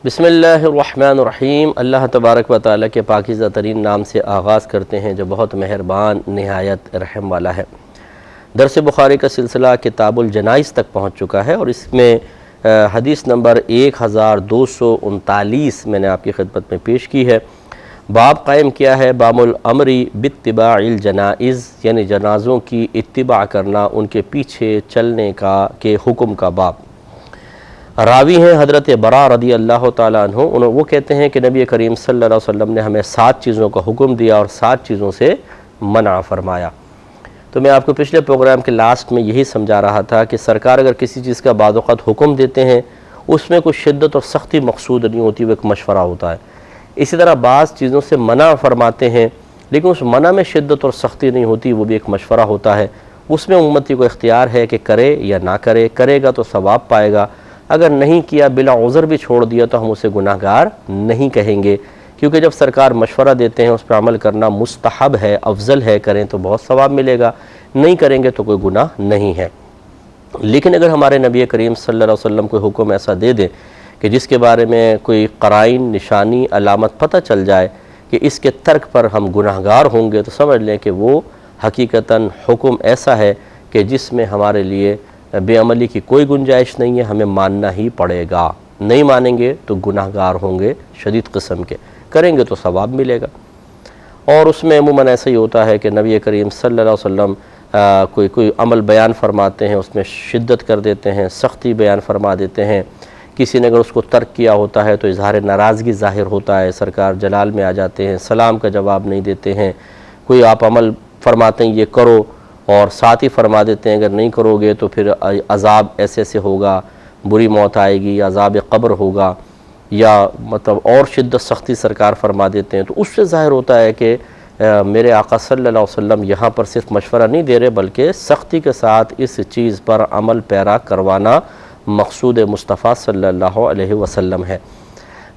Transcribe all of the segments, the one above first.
بسم اللہ الرحمن الرحیم۔ اللہ تبارک و تعالیٰ کے پاکیزہ ترین نام سے آغاز کرتے ہیں جو بہت مہربان نہایت رحم والا ہے۔ درس بخاری کا سلسلہ کتاب الجنائز تک پہنچ چکا ہے اور اس میں حدیث نمبر 1239 میں نے آپ کی خدمت میں پیش کی ہے۔ باب قائم کیا ہے باب الامر باتباع الجنائز، یعنی جنازوں کی اتباع کرنا، ان کے پیچھے چلنے کے حکم کا باب۔ راوی ہیں حضرت براء رضی اللہ تعالیٰ عنہ، وہ کہتے ہیں کہ نبی کریم صلی اللہ علیہ وسلم نے ہمیں 7 چیزوں کا حکم دیا اور 7 چیزوں سے منع فرمایا۔ تو میں آپ کو پچھلے پروگرام کے لاسٹ میں یہی سمجھا رہا تھا کہ سرکار اگر کسی چیز کا بعض اوقات حکم دیتے ہیں اس میں کوئی شدت اور سختی مقصود نہیں ہوتی، وہ ایک مشورہ ہوتا ہے۔ اسی طرح بعض چیزوں سے منع فرماتے ہیں لیکن اس منع میں شدت اور سختی نہیں ہوتی، وہ بھی ایک مشورہ ہوتا ہے۔ اس میں امتی کو اختیار ہے کہ کرے یا نہ کرے، کرے گا تو ثواب پائے گا، اگر نہیں کیا بلا عذر بھی چھوڑ دیا تو ہم اسے گناہ گار نہیں کہیں گے، کیونکہ جب سرکار مشورہ دیتے ہیں اس پر عمل کرنا مستحب ہے، افضل ہے، کریں تو بہت ثواب ملے گا، نہیں کریں گے تو کوئی گناہ نہیں ہے۔ لیکن اگر ہمارے نبی کریم صلی اللہ علیہ وسلم کوئی حکم ایسا دے دیں کہ جس کے بارے میں کوئی قرائن، نشانی، علامت پتہ چل جائے کہ اس کے ترک پر ہم گناہ گار ہوں گے، تو سمجھ لیں کہ وہ حقیقتاً حکم ایسا ہے کہ جس میں ہمارے لیے بے عملی کی کوئی گنجائش نہیں ہے، ہمیں ماننا ہی پڑے گا۔ نہیں مانیں گے تو گناہ گار ہوں گے شدید قسم کے، کریں گے تو ثواب ملے گا۔ اور اس میں عموماً ایسا ہی ہوتا ہے کہ نبی کریم صلی اللہ علیہ وسلم کوئی عمل بیان فرماتے ہیں، اس میں شدت کر دیتے ہیں، سختی بیان فرما دیتے ہیں۔ کسی نے اگر اس کو ترک کیا ہوتا ہے تو اظہار ناراضگی ظاہر ہوتا ہے، سرکار جلال میں آ جاتے ہیں، سلام کا جواب نہیں دیتے ہیں۔ کوئی آپ عمل فرماتے ہیں یہ کرو اور ساتھ ہی فرما دیتے ہیں اگر نہیں کرو گے تو پھر عذاب ایسے سے ہوگا، بری موت آئے گی، عذاب قبر ہوگا، یا مطلب اور شدت سختی سرکار فرما دیتے ہیں۔ تو اس سے ظاہر ہوتا ہے کہ میرے آقا صلی اللہ علیہ وسلم یہاں پر صرف مشورہ نہیں دے رہے بلکہ سختی کے ساتھ اس چیز پر عمل پیرا کروانا مقصود مصطفیٰ صلی اللہ علیہ وسلم ہے۔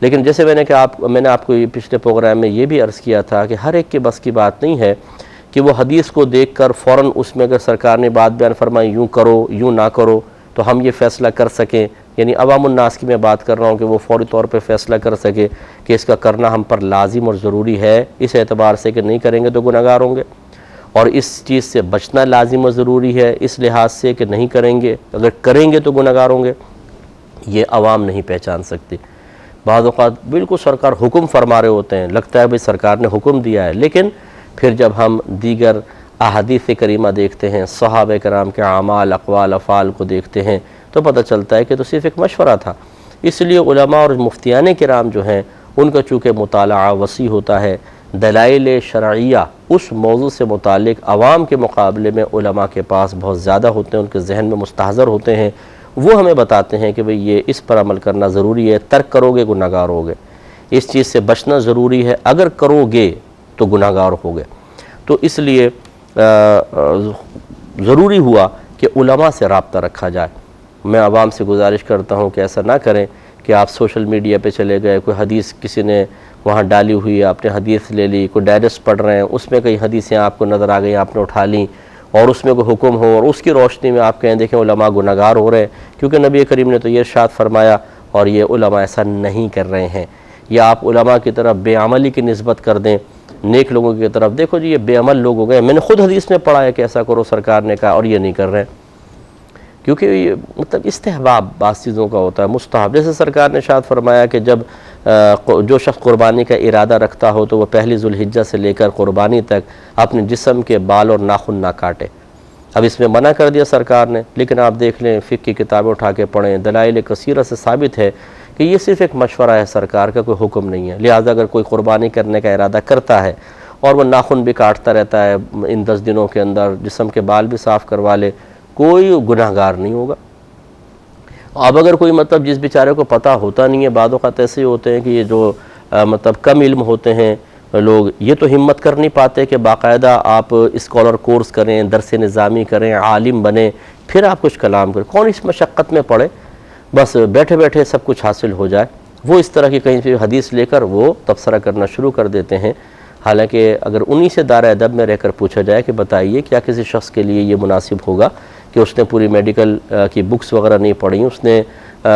لیکن جیسے میں نے آپ کو پچھلے پروگرام میں یہ بھی عرض کیا تھا کہ ہر ایک کے بس کی بات نہیں ہے کہ وہ حدیث کو دیکھ کر فوراً اس میں اگر سرکار نے بات بیان فرمائی یوں کرو یوں نہ کرو تو ہم یہ فیصلہ کر سکیں، یعنی عوام الناس کی میں بات کر رہا ہوں کہ وہ فوری طور پہ فیصلہ کر سکے کہ اس کا کرنا ہم پر لازم اور ضروری ہے، اس اعتبار سے کہ نہیں کریں گے تو گناہ گار ہوں گے، اور اس چیز سے بچنا لازم اور ضروری ہے اس لحاظ سے کہ نہیں کریں گے، اگر کریں گے تو گناہ گار ہوں گے۔ یہ عوام نہیں پہچان سکتی۔ بعض اوقات بالکل سرکار حکم فرما رہے ہوتے ہیں، لگتا ہے بھئی سرکار نے حکم دیا ہے، لیکن پھر جب ہم دیگر احادیث کریمہ دیکھتے ہیں، صحابہ کرام کے اعمال، اقوال، افعال کو دیکھتے ہیں تو پتہ چلتا ہے کہ تو صرف ایک مشورہ تھا۔ اس لیے علماء اور مفتیان کرام جو ہیں ان کا چونکہ مطالعہ وسیع ہوتا ہے، دلائل شرعیہ اس موضوع سے متعلق عوام کے مقابلے میں علماء کے پاس بہت زیادہ ہوتے ہیں، ان کے ذہن میں مستحضر ہوتے ہیں، وہ ہمیں بتاتے ہیں کہ بھئی یہ اس پر عمل کرنا ضروری ہے، ترک کرو گے گناہ گار ہوگے، اس چیز سے بچنا ضروری ہے، اگر کرو گے تو گناہ گار ہوگے۔ تو اس لیے ضروری ہوا کہ علماء سے رابطہ رکھا جائے۔ میں عوام سے گزارش کرتا ہوں کہ ایسا نہ کریں کہ آپ سوشل میڈیا پہ چلے گئے، کوئی حدیث کسی نے وہاں ڈالی ہوئی ہے، آپ نے حدیث لے لی، کوئی ڈائجسٹ پڑھ رہے ہیں، اس میں کئی حدیثیں آپ کو نظر آ گئیں، آپ نے اٹھا لیں اور اس میں کوئی حکم ہو اور اس کی روشنی میں آپ کہیں دیکھیں علماء گناہ گار ہو رہے ہیں، کیونکہ نبی کریم نے تو یہ ارشاد فرمایا اور یہ علماء ایسا نہیں کر رہے ہیں۔ یا آپ علماء کی طرف بے عملی کی نسبت کر دیں نیک لوگوں کی طرف، دیکھو جی یہ بے عمل لوگ ہو گئے، میں نے خود حدیث میں پڑھا ہے کہ ایسا کرو سرکار نے کہا اور یہ نہیں کر رہے ہیں، کیونکہ یہ مطلب استحباب بعض چیزوں کا ہوتا ہے، مستحب۔ جیسے سرکار نے ارشاد فرمایا کہ جب جو شخص قربانی کا ارادہ رکھتا ہو تو وہ پہلی ذوالحجہ سے لے کر قربانی تک اپنے جسم کے بال اور ناخن نہ کاٹے۔ اب اس میں منع کر دیا سرکار نے، لیکن آپ دیکھ لیں فقہ کی کتابیں اٹھا کے پڑھیں، دلائل کثیرہ سے ثابت ہے کہ یہ صرف ایک مشورہ ہے، سرکار کا کوئی حکم نہیں ہے۔ لہٰذا اگر کوئی قربانی کرنے کا ارادہ کرتا ہے اور وہ ناخن بھی کاٹتا رہتا ہے ان 10 دنوں کے اندر، جسم کے بال بھی صاف کروا لے، کوئی گناہ گار نہیں ہوگا۔ اب اگر کوئی مطلب جس بیچارے کو پتہ ہوتا نہیں ہے، بعض اوقات ایسے ہی ہوتے ہیں کہ یہ جو مطلب کم علم ہوتے ہیں لوگ، یہ تو ہمت کر نہیں پاتے کہ باقاعدہ آپ اسکالر کورس کریں، درس نظامی کریں، عالم بنیں، پھر آپ کچھ کلام کریں۔ کون اس مشقت میں پڑے، بس بیٹھے بیٹھے سب کچھ حاصل ہو جائے، وہ اس طرح کی کہیں پہ حدیث لے کر وہ تبصرہ کرنا شروع کر دیتے ہیں۔ حالانکہ اگر انہی سے دار ادب میں رہ کر پوچھا جائے کہ بتائیے کیا کسی شخص کے لیے یہ مناسب ہوگا کہ اس نے پوری میڈیکل کی بکس وغیرہ نہیں پڑھی، اس نے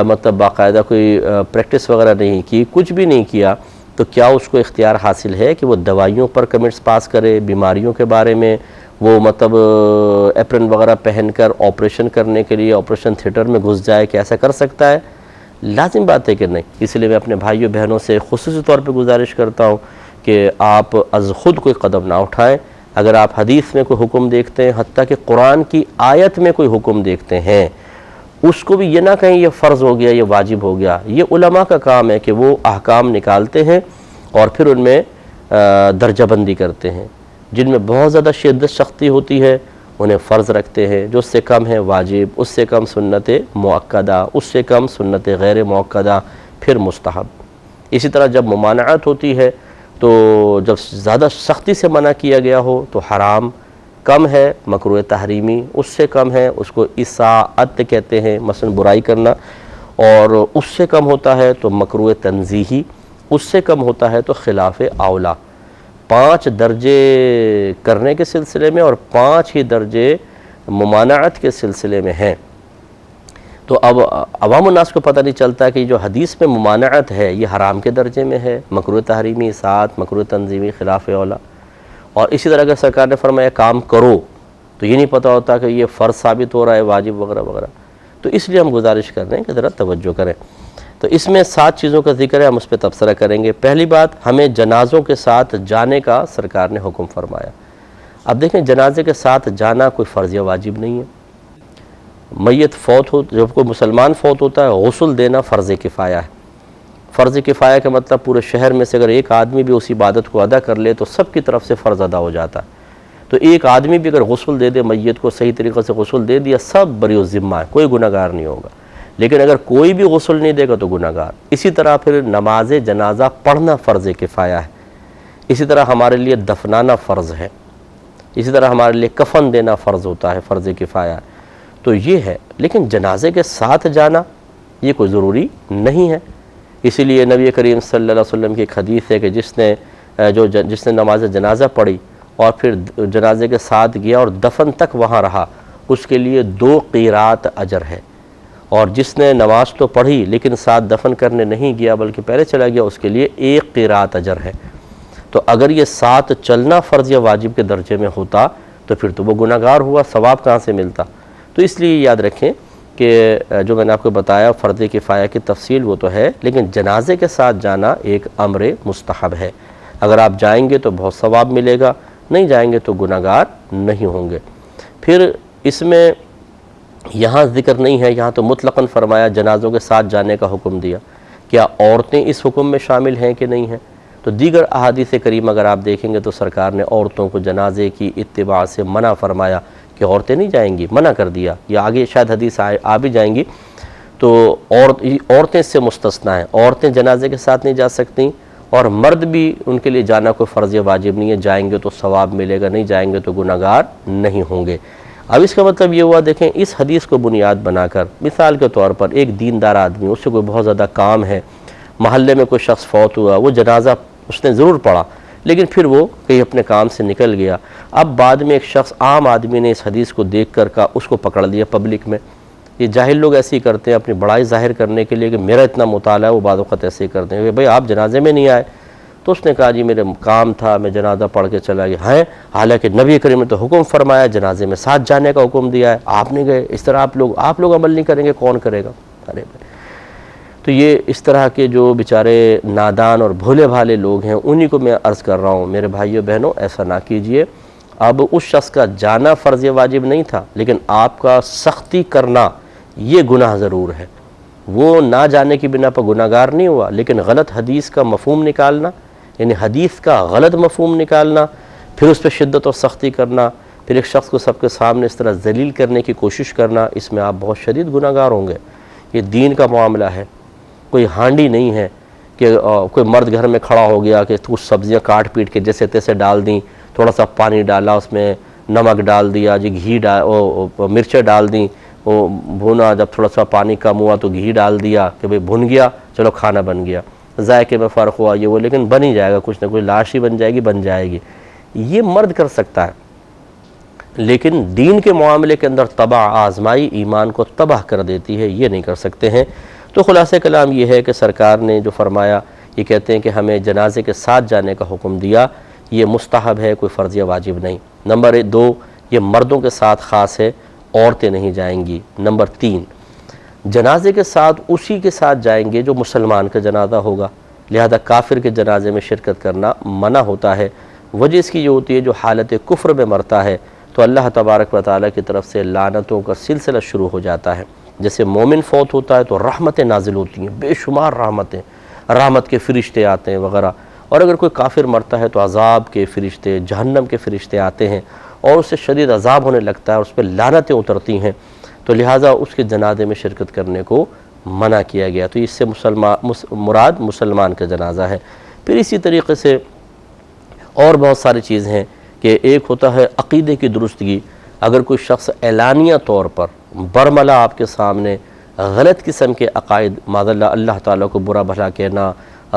مطلب باقاعدہ کوئی پریکٹس وغیرہ نہیں کی، کچھ بھی نہیں کیا، تو کیا اس کو اختیار حاصل ہے کہ وہ دوائیوں پر کمنٹس پاس کرے، بیماریوں کے بارے میں وہ مطلب ایپرن وغیرہ پہن کر آپریشن کرنے کے لیے آپریشن تھیٹر میں گھس جائے؟ کہ ایسا کر سکتا ہے؟ لازم بات ہے کہ نہیں۔ اس لیے میں اپنے بھائیوں بہنوں سے خصوصی طور پہ گزارش کرتا ہوں کہ آپ از خود کوئی قدم نہ اٹھائیں۔ اگر آپ حدیث میں کوئی حکم دیکھتے ہیں، حتیٰ کہ قرآن کی آیت میں کوئی حکم دیکھتے ہیں، اس کو بھی یہ نہ کہیں یہ فرض ہو گیا، یہ واجب ہو گیا۔ یہ علماء کا کام ہے کہ وہ احکام نکالتے ہیں اور پھر ان میں درجہ بندی کرتے ہیں۔ جن میں بہت زیادہ شدت سختی ہوتی ہے انہیں فرض رکھتے ہیں، جو اس سے کم ہے واجب، اس سے کم سنت مؤکدہ، اس سے کم سنت غیر مؤکدہ، پھر مستحب۔ اسی طرح جب ممانعت ہوتی ہے تو جب زیادہ سختی سے منع کیا گیا ہو تو حرام، کم ہے مکروہ تحریمی، اس سے کم ہے اس کو اساءت کہتے ہیں، مثلا برائی کرنا، اور اس سے کم ہوتا ہے تو مکروہ تنزیہی، اس سے کم ہوتا ہے تو خلاف اولا۔ 5 درجے کرنے کے سلسلے میں اور 5 ہی درجے ممانعت کے سلسلے میں ہیں۔ تو اب عوام الناس کو پتہ نہیں چلتا کہ جو حدیث میں ممانعت ہے یہ حرام کے درجے میں ہے، مکروہ تحریمی، اساءت، مکروہ تنزیہی، خلاف اولا۔ اور اسی طرح اگر سرکار نے فرمایا کام کرو تو یہ نہیں پتہ ہوتا کہ یہ فرض ثابت ہو رہا ہے، واجب وغیرہ وغیرہ۔ تو اس لیے ہم گزارش کر رہے ہیں کہ ذرا توجہ کریں۔ تو اس میں 7 چیزوں کا ذکر ہے، ہم اس پہ تبصرہ کریں گے۔ پہلی بات، ہمیں جنازوں کے ساتھ جانے کا سرکار نے حکم فرمایا۔ اب دیکھیں جنازے کے ساتھ جانا کوئی فرض یا واجب نہیں ہے۔ میت فوت ہو، جب کوئی مسلمان فوت ہوتا ہے، غسل دینا فرض کفایہ ہے۔ فرض کفایہ کا مطلب پورے شہر میں سے اگر ایک آدمی بھی اسی عبادت کو ادا کر لے تو سب کی طرف سے فرض ادا ہو جاتا ہے۔ تو ایک آدمی بھی اگر غسل دے دے، میت کو صحیح طریقے سے غسل دے دیا، سب بری الذمہ ہے، کوئی گناہ گار نہیں ہوگا۔ لیکن اگر کوئی بھی غسل نہیں دے گا تو گناہ گار۔ اسی طرح پھر نماز جنازہ پڑھنا فرض کفایہ ہے۔ اسی طرح ہمارے لیے دفنانا فرض ہے۔ اسی طرح ہمارے لیے کفن دینا فرض ہوتا ہے، فرض کفایہ ہے۔ تو یہ ہے، لیکن جنازے کے ساتھ جانا یہ کوئی ضروری نہیں ہے۔ اسی لیے نبی کریم صلی اللہ علیہ وسلم کی ایک حدیث ہے کہ جس نے نماز جنازہ پڑھی اور پھر جنازے کے ساتھ گیا اور دفن تک وہاں رہا، اس کے لیے 2 قیرات اجر ہے۔ اور جس نے نماز تو پڑھی لیکن ساتھ دفن کرنے نہیں گیا بلکہ پہلے چلا گیا، اس کے لیے 1 قیرات اجر ہے۔ تو اگر یہ ساتھ چلنا فرض یا واجب کے درجے میں ہوتا تو پھر تو وہ گناہ گار ہوا، ثواب کہاں سے ملتا؟ تو اس لیے یاد رکھیں کہ جو میں نے آپ کو بتایا فرض کفایہ کی تفصیل وہ تو ہے، لیکن جنازے کے ساتھ جانا ایک امر مستحب ہے۔ اگر آپ جائیں گے تو بہت ثواب ملے گا، نہیں جائیں گے تو گناہ گار نہیں ہوں گے۔ پھر اس میں یہاں ذکر نہیں ہے، یہاں تو مطلقاً فرمایا جنازوں کے ساتھ جانے کا حکم دیا۔ کیا عورتیں اس حکم میں شامل ہیں کہ نہیں ہیں؟ تو دیگر احادیث کریم اگر آپ دیکھیں گے تو سرکار نے عورتوں کو جنازے کی اتباع سے منع فرمایا کہ عورتیں نہیں جائیں گی، منع کر دیا، یا آگے شاید حدیث آ بھی جائیں گی۔ تو عورتیں اس سے مستثنیٰ ہیں، عورتیں جنازے کے ساتھ نہیں جا سکتیں، اور مرد بھی ان کے لیے جانا کوئی فرض یا واجب نہیں ہے، جائیں گے تو ثواب ملے گا، نہیں جائیں گے تو گناہ گار نہیں ہوں گے۔ اب اس کا مطلب یہ ہوا، دیکھیں اس حدیث کو بنیاد بنا کر مثال کے طور پر ایک دیندار آدمی، اس سے کوئی بہت زیادہ کام ہے، محلے میں کوئی شخص فوت ہوا، وہ جنازہ اس نے ضرور پڑھا لیکن پھر وہ کہیں اپنے کام سے نکل گیا۔ اب بعد میں ایک شخص عام آدمی نے اس حدیث کو دیکھ کر اس کو پکڑ لیا پبلک میں۔ یہ جاہل لوگ ایسے ہی کرتے ہیں اپنی بڑائی ظاہر کرنے کے لیے کہ میرا اتنا مطالعہ ہے، وہ بعض اوقات ایسے ہی کرتے ہیں کہ بھئی آپ جنازے میں نہیں آئے۔ تو اس نے کہا جی میرے کام تھا، میں جنازہ پڑھ کے چلا گیا ہے، حالانکہ نبی کریم نے تو حکم فرمایا، جنازے میں ساتھ جانے کا حکم دیا ہے، آپ نہیں گئے۔ اس طرح آپ لوگ عمل نہیں کریں گے، کون کرے گا؟ ارے بھائی، تو یہ اس طرح کے جو بیچارے نادان اور بھولے بھالے لوگ ہیں انہی کو میں عرض کر رہا ہوں، میرے بھائیو بہنوں ایسا نہ کیجئے۔ اب اس شخص کا جانا فرض واجب نہیں تھا، لیکن آپ کا سختی کرنا یہ گناہ ضرور ہے۔ وہ نہ جانے کی بنا پر گناہ گار نہیں ہوا، لیکن غلط حدیث کا مفہوم نکالنا، یعنی حدیث کا غلط مفہوم نکالنا، پھر اس پہ شدت اور سختی کرنا، پھر ایک شخص کو سب کے سامنے اس طرح ذلیل کرنے کی کوشش کرنا، اس میں آپ بہت شدید گناہ گار ہوں گے۔ یہ دین کا معاملہ ہے، کوئی ہانڈی نہیں ہے کہ کوئی مرد گھر میں کھڑا ہو گیا کہ کچھ سبزیاں کاٹ پیٹ کے جیسے تیسے ڈال دیں، تھوڑا سا پانی ڈالا، اس میں نمک ڈال دیا، جی گھی مرچیں ڈال دیں، وہ بھونا، جب تھوڑا سا پانی کم ہوا تو گھی ڈال دیا کہ بھئی بھن گیا، چلو کھانا بن گیا، ذائقے میں فرق ہوا یہ وہ، لیکن بن ہی جائے گا، کچھ نہ کچھ لاش ہی بن جائے گی۔ یہ مرد کر سکتا ہے، لیکن دین کے معاملے کے اندر طبع آزمائی ایمان کو تباہ کر دیتی ہے، یہ نہیں کر سکتے ہیں۔ تو خلاصہ کلام یہ ہے کہ سرکار نے جو فرمایا، یہ کہتے ہیں کہ ہمیں جنازے کے ساتھ جانے کا حکم دیا، یہ مستحب ہے، کوئی فرض یا واجب نہیں۔ نمبر 2، یہ مردوں کے ساتھ خاص ہے، عورتیں نہیں جائیں گی۔ نمبر 3، جنازے کے ساتھ اسی کے ساتھ جائیں گے جو مسلمان کا جنازہ ہوگا، لہذا کافر کے جنازے میں شرکت کرنا منع ہوتا ہے۔ وجہ اس کی یہ ہوتی ہے جو حالت کفر میں مرتا ہے تو اللہ تبارک و تعالیٰ کی طرف سے لعنتوں کا سلسلہ شروع ہو جاتا ہے۔ جیسے مومن فوت ہوتا ہے تو رحمتیں نازل ہوتی ہیں، بے شمار رحمتیں، رحمت کے فرشتے آتے ہیں وغیرہ، اور اگر کوئی کافر مرتا ہے تو عذاب کے فرشتے، جہنم کے فرشتے آتے ہیں اور اس سے شدید عذاب ہونے لگتا ہے اور اس پہ لعنتیں اترتی ہیں، تو لہٰذا اس کے جنازے میں شرکت کرنے کو منع کیا گیا۔ تو اس سے مراد مسلمان کا جنازہ ہے۔ پھر اسی طریقے سے اور بہت ساری چیزیں ہیں کہ ایک ہوتا ہے عقیدے کی درستگی۔ اگر کوئی شخص اعلانیہ طور پر برملا آپ کے سامنے غلط قسم کے عقائد، معاذ اللہ، اللہ تعالیٰ کو برا بھلا کہنا،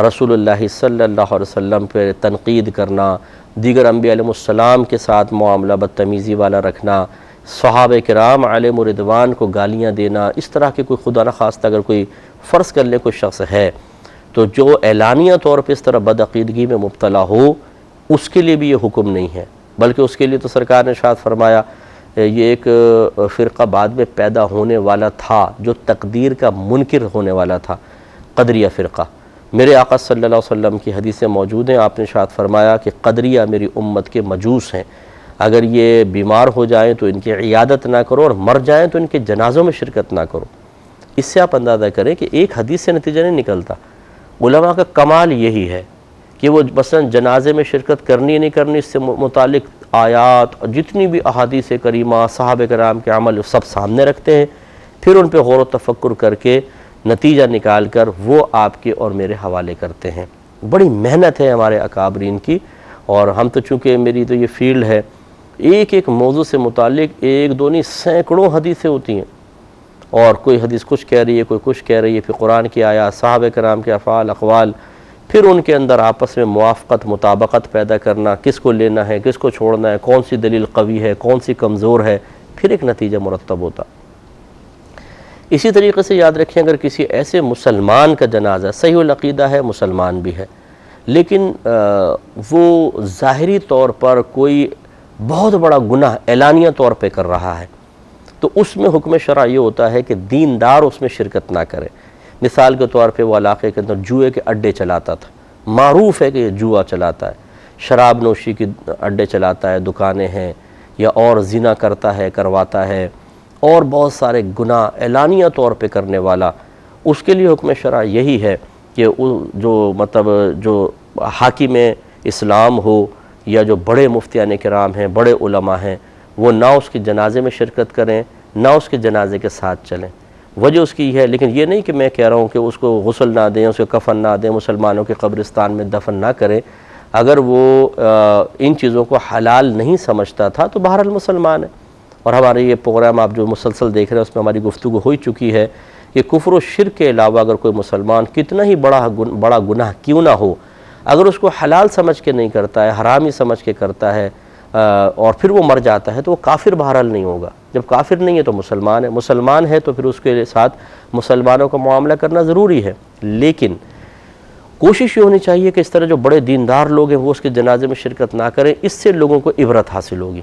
رسول اللہ صلی اللہ علیہ وسلم پہ تنقید کرنا، دیگر انبیاء علیہ السلام کے ساتھ معاملہ بدتمیزی والا رکھنا، صحابہ کرام علیہم رضوان کو گالیاں دینا، اس طرح کے کوئی خدا نخواستہ اگر کوئی فرض کر لے کوئی شخص ہے تو جو اعلانیہ طور پہ اس طرح بدعقیدگی میں مبتلا ہو، اس کے لیے بھی یہ حکم نہیں ہے، بلکہ اس کے لیے تو سرکار نے ارشاد فرمایا، یہ ایک فرقہ بعد میں پیدا ہونے والا تھا جو تقدیر کا منکر ہونے والا تھا، قدریہ فرقہ۔ میرے آقا صلی اللہ علیہ وسلم کی حدیثیں موجود ہیں، آپ نے ارشاد فرمایا کہ قدریہ میری امت کے مجوس ہیں، اگر یہ بیمار ہو جائیں تو ان کی عیادت نہ کرو، اور مر جائیں تو ان کے جنازوں میں شرکت نہ کرو۔ اس سے آپ اندازہ کریں کہ ایک حدیث سے نتیجہ نہیں نکلتا۔ علماء کا کمال یہی ہے کہ وہ مثلا جنازے میں شرکت کرنی نہیں کرنی، اس سے متعلق آیات اور جتنی بھی احادیث کریمہ، صحابہ کرام کے عمل سب سامنے رکھتے ہیں، پھر ان پہ غور و تفکر کر کے نتیجہ نکال کر وہ آپ کے اور میرے حوالے کرتے ہیں۔ بڑی محنت ہے ہمارے اکابرین کی، اور ہم تو چونکہ میری تو یہ فیلڈ ہے، ایک ایک موضوع سے متعلق ایک دو نہیں سینکڑوں حدیثیں ہوتی ہیں، اور کوئی حدیث کچھ کہہ رہی ہے، کوئی کچھ کہہ رہی ہے، پھر قرآن کی آیات، صحابہ کرام کے افعال اقوال، پھر ان کے اندر آپس میں موافقت، مطابقت پیدا کرنا، کس کو لینا ہے، کس کو چھوڑنا ہے، کون سی دلیل قوی ہے، کون سی کمزور ہے، پھر ایک نتیجہ مرتب ہوتا۔ اسی طریقے سے یاد رکھیں، اگر کسی ایسے مسلمان کا جنازہ صحیح العقیدہ ہے، مسلمان بھی ہے، لیکن وہ ظاہری طور پر کوئی بہت بڑا گناہ اعلانیہ طور پہ کر رہا ہے، تو اس میں حکم شرع یہ ہوتا ہے کہ دیندار اس میں شرکت نہ کرے۔ مثال کے طور پہ وہ علاقے کے اندر جوئے کے اڈے چلاتا تھا، معروف ہے کہ یہ جوا چلاتا ہے، شراب نوشی کے اڈے چلاتا ہے، دکانیں ہیں، یا اور زنا کرتا ہے، کرواتا ہے، اور بہت سارے گناہ اعلانیہ طور پہ کرنے والا، اس کے لیے حکم شرع یہی ہے کہ جو حاکم اسلام ہو یا جو بڑے مفتیان کرام ہیں، بڑے علماء ہیں، وہ نہ اس کے جنازے میں شرکت کریں، نہ اس کے جنازے کے ساتھ چلیں۔ وجہ اس کی ہے، لیکن یہ نہیں کہ میں کہہ رہا ہوں کہ اس کو غسل نہ دیں، اس کو کفن نہ دیں، مسلمانوں کے قبرستان میں دفن نہ کریں۔ اگر وہ ان چیزوں کو حلال نہیں سمجھتا تھا تو بہرحال مسلمان ہے۔ اور ہمارے یہ پروگرام آپ جو مسلسل دیکھ رہے ہیں اس میں ہماری گفتگو ہو چکی ہے کہ کفر و شرک کے علاوہ اگر کوئی مسلمان کتنا ہی بڑا گناہ کیوں نہ ہو، اگر اس کو حلال سمجھ کے نہیں کرتا ہے، حرامی سمجھ کے کرتا ہے، اور پھر وہ مر جاتا ہے تو وہ کافر بہرحال نہیں ہوگا۔ جب کافر نہیں ہے تو مسلمان ہے، مسلمان ہے تو پھر اس کے ساتھ مسلمانوں کا معاملہ کرنا ضروری ہے، لیکن کوشش یہ ہونی چاہیے کہ اس طرح جو بڑے دیندار لوگ ہیں وہ اس کے جنازے میں شرکت نہ کریں۔ اس سے لوگوں کو عبرت حاصل ہوگی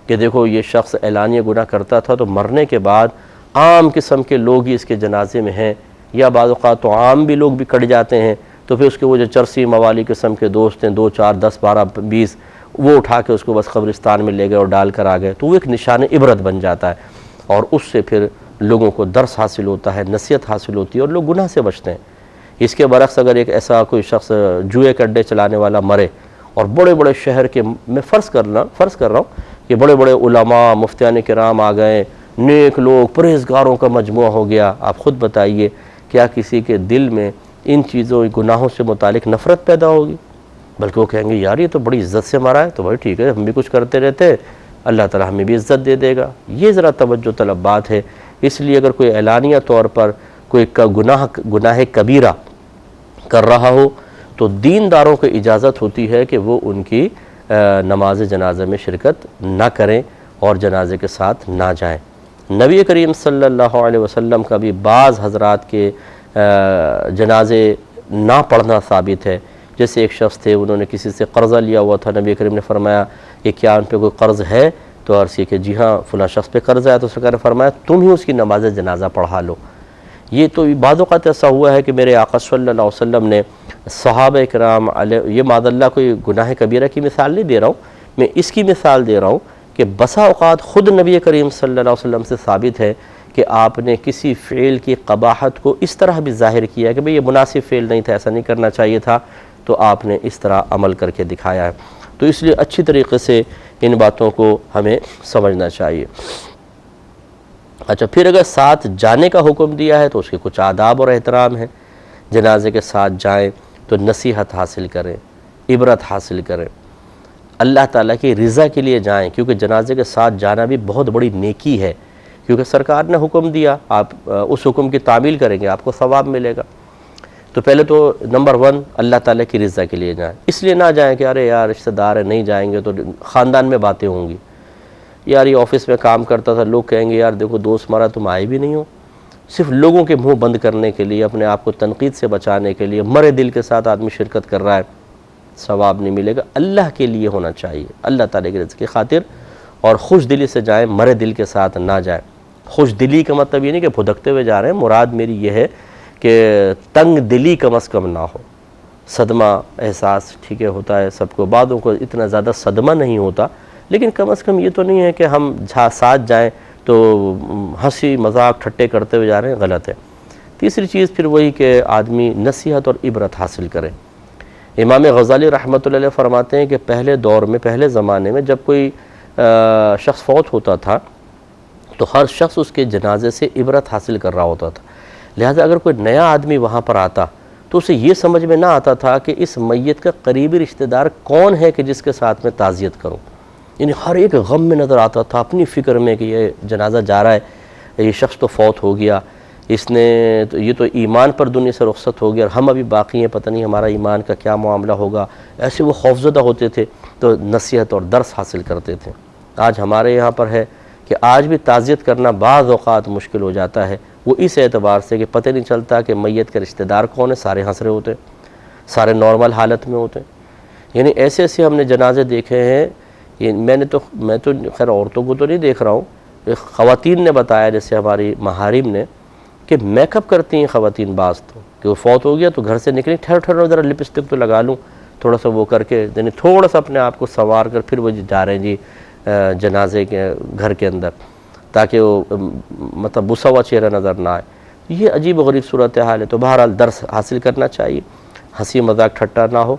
کہ دیکھو یہ شخص اعلانیہ گناہ کرتا تھا تو مرنے کے بعد عام قسم کے لوگ ہی اس کے جنازے میں ہیں، یا بعض اوقات تو عام بھی لوگ بھی کٹ جاتے ہیں، تو پھر اس کے وہ جو چرسی موالی قسم کے دوست ہیں، 2 4 10 12 20، وہ اٹھا کے اس کو بس قبرستان میں لے گئے اور ڈال کر آ گئے، تو وہ ایک نشان عبرت بن جاتا ہے، اور اس سے پھر لوگوں کو درس حاصل ہوتا ہے، نصیحت حاصل ہوتی ہے، اور لوگ گناہ سے بچتے ہیں۔ اس کے برعکس اگر ایک ایسا کوئی شخص جوئے کے اڈے چلانے والا مرے، اور بڑے بڑے شہر کے، میں فرض کر رہا ہوں کہ بڑے بڑے علماء، مفتیان کرام آ گئے، نیک لوگ، پرہیزگاروں کا مجموعہ ہو گیا، آپ خود بتائیے کیا کسی کے دل میں ان چیزوں، گناہوں سے متعلق نفرت پیدا ہوگی؟ بلکہ وہ کہیں گے یار یہ تو بڑی عزت سے مرا ہے، تو بھائی ٹھیک ہے، ہم بھی کچھ کرتے رہتے ہیں، اللہ تعالیٰ ہمیں بھی عزت دے دے گا۔ یہ ذرا توجہ طلب بات ہے۔ اس لیے اگر کوئی اعلانیہ طور پر کوئی گناہ کبیرہ کر رہا ہو تو دینداروں کو اجازت ہوتی ہے کہ وہ ان کی نماز جنازہ میں شرکت نہ کریں اور جنازے کے ساتھ نہ جائیں۔ نبی کریم صلی اللہ علیہ وسلم کا بھی بعض حضرات کے جنازے نہ پڑھنا ثابت ہے۔ جیسے ایک شخص تھے، انہوں نے کسی سے قرضہ لیا ہوا تھا، نبی کریم نے فرمایا کہ کیا ان پہ کوئی قرض ہے؟ تو عرض کی کہ جی ہاں فلاں شخص پہ قرض ہے، تو سرکار نے فرمایا تم ہی اس کی نماز جنازہ پڑھا لو۔ یہ تو بعض اوقات ایسا ہوا ہے کہ میرے آقا صلی اللہ علیہ وسلم نے صحابہ کرام علیہ، یہ معاذ اللہ کوئی گناہ کبیرہ کی مثال نہیں دے رہا ہوں، میں اس کی مثال دے رہا ہوں کہ بسا اوقات خود نبی کریم صلی اللہ علیہ وسلم سے ثابت ہے کہ آپ نے کسی فعل کی قباحت کو اس طرح بھی ظاہر کیا کہ بھئی یہ مناسب فعل نہیں تھا، ایسا نہیں کرنا چاہیے تھا، تو آپ نے اس طرح عمل کر کے دکھایا ہے۔ تو اس لیے اچھی طریقے سے ان باتوں کو ہمیں سمجھنا چاہیے۔ اچھا، پھر اگر ساتھ جانے کا حکم دیا ہے تو اس کے کچھ آداب اور احترام ہیں۔ جنازے کے ساتھ جائیں تو نصیحت حاصل کریں، عبرت حاصل کریں، اللہ تعالیٰ کی رضا کے لیے جائیں، کیونکہ جنازے کے ساتھ جانا بھی بہت بڑی نیکی ہے، کیونکہ سرکار نے حکم دیا، آپ اس حکم کی تعمیل کریں گے آپ کو ثواب ملے گا۔ تو پہلے تو نمبر 1 اللہ تعالیٰ کی رضا کے لیے جائیں۔ اس لیے نہ جائیں کہ ارے یار رشتہ دار ہے نہیں جائیں گے تو خاندان میں باتیں ہوں گی، یار یہ آفس میں کام کرتا تھا، لوگ کہیں گے یار دیکھو دوست مارا تم آئے بھی نہیں ہو۔ صرف لوگوں کے منہ بند کرنے کے لیے، اپنے آپ کو تنقید سے بچانے کے لیے مرے دل کے ساتھ آدمی شرکت کر رہا ہے، ثواب نہیں ملے گا۔ اللہ کے لیے ہونا چاہیے، اللہ تعالیٰ کی رضا کی خاطر، اور خوش دلی سے جائیں، مرے دل کے ساتھ نہ جائیں۔ خوش دلی کا مطلب یہ نہیں کہ پھدکتے ہوئے جا رہے ہیں، مراد میری یہ ہے کہ تنگ دلی کم از کم نہ ہو۔ صدمہ احساس ٹھیک ہے ہوتا ہے سب کو، بعضوں کو اتنا زیادہ صدمہ نہیں ہوتا، لیکن کم از کم یہ تو نہیں ہے کہ ہم ساتھ جائیں تو ہنسی مذاق ٹھٹے کرتے ہوئے جا رہے ہیں، غلط ہے۔ تیسری چیز پھر وہی کہ آدمی نصیحت اور عبرت حاصل کرے۔ امام غزالی رحمۃ اللہ علیہ فرماتے ہیں کہ پہلے دور میں، پہلے زمانے میں جب کوئی شخص فوت ہوتا تھا تو ہر شخص اس کے جنازے سے عبرت حاصل کر رہا ہوتا تھا، لہٰذا اگر کوئی نیا آدمی وہاں پر آتا تو اسے یہ سمجھ میں نہ آتا تھا کہ اس میت کا قریبی رشتہ دار کون ہے کہ جس کے ساتھ میں تعزیت کروں، یعنی ہر ایک غم میں نظر آتا تھا، اپنی فکر میں کہ یہ جنازہ جا رہا ہے، یہ شخص تو فوت ہو گیا، اس نے یہ تو ایمان پر دنیا سے رخصت ہو گیا اور ہم ابھی باقی ہیں، پتہ نہیں ہمارا ایمان کا کیا معاملہ ہوگا۔ ایسے وہ خوفزدہ ہوتے تھے تو نصیحت اور درس حاصل کرتے تھے۔ آج ہمارے یہاں پر ہے کہ آج بھی تعزیت کرنا بعض اوقات مشکل ہو جاتا ہے، وہ اس اعتبار سے کہ پتہ نہیں چلتا کہ میت کے رشتہ دار کون ہے، سارے ہنس رہے ہوتے ہیں، سارے نارمل حالت میں ہوتے ہیں۔ یعنی ایسے ایسے ہم نے جنازے دیکھے ہیں، میں تو خیر عورتوں کو تو نہیں دیکھ رہا ہوں، خواتین نے بتایا جیسے ہماری محارم نے کہ میک اپ کرتی ہیں خواتین بعض تو، کہ وہ فوت ہو گیا تو گھر سے نکلی، ٹھہر ذرا لپسٹک تو لگا لوں تھوڑا سا، وہ کر کے یعنی تھوڑا سا اپنے آپ کو سنوار کر پھر وہ جا رہے ہیں جی جنازے کے گھر کے اندر، تاکہ وہ مطلب بسا ہوا چہرہ نظر نہ آئے۔ یہ عجیب و غریب صورتحال ہے۔ تو بہرحال درس حاصل کرنا چاہیے، ہنسی مذاق ٹھٹا نہ ہو،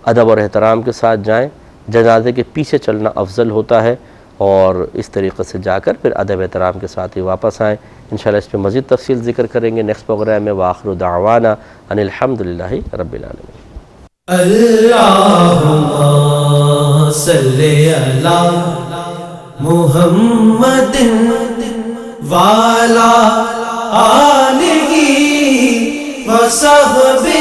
ادب اور احترام کے ساتھ جائیں، جنازے کے پیچھے چلنا افضل ہوتا ہے، اور اس طریقے سے جا کر پھر ادب احترام کے ساتھ ہی واپس آئیں۔ انشاءاللہ اس پہ مزید تفصیل ذکر کریں گے نیکسٹ پروگرام میں۔ وآخر دعوانا ان الحمدللہ رب العالمین۔ اللہم صلی علی محمد وعلی آلہ وصحبہ